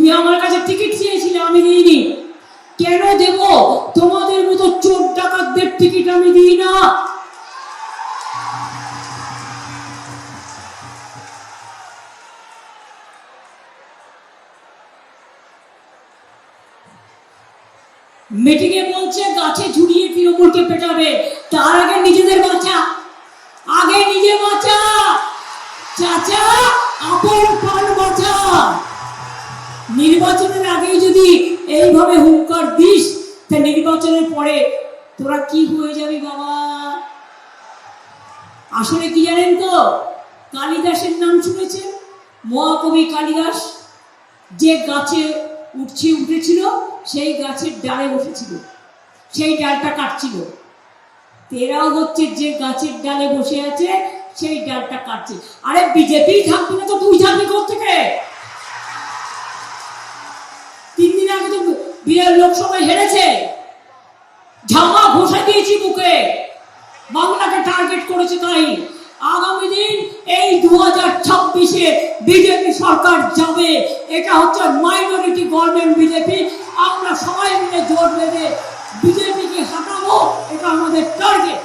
তুমি আমার কাছে টিকিট চেয়েছিলে, আমি দিইনি। কেন দেব? তোমাদের মতো চোর ডাকাতদের টিকিট আমি দিই না। মিটিংয়ে বলছে গাছে ঝুলিয়ে তৃণমূলকে পেটাবে, তার আগে নিজেদের বাঁচা, আগে নিজে বাঁচা চাচা, আপন প্রাণ বাঁচা। নির্বাচনের আগে যদি এইভাবে হুঙ্কার দিস, তা নির্বাচনের পরে তোরা কি হয়ে যাবি বাবা? আসলে কি জানেন তো, কালিদাসের নাম শুনেছেন? মহাকবি কালিদাস যে গাছে উঠেছিল, সেই গাছের ডালে বসেছিল, সেই ডালটা কাটছিল। তেরাও হচ্ছে যে গাছের ডালে বসে আছে, সেই ডালটা কাটছে। আরে বিজেপি থাকবে না তো তুই থাকবি কোত্থেকে? 3 দিন আগে তো বিহার লোকসভায় হেরেছে, ঝামা ঘষা দিয়েছি মুখে, বাংলাকে টার্গেট করেছে। তাই আগামী দিন এই 2026-এ বিজেপি সরকার যাবে। এটা হচ্ছে মাইনরিটি গভর্নমেন্ট বিজেপি। আমরা সবাই মিলে জোর বেঁধে বিজেপিকে হাঁটাবো, এটা আমাদের টার্গেট।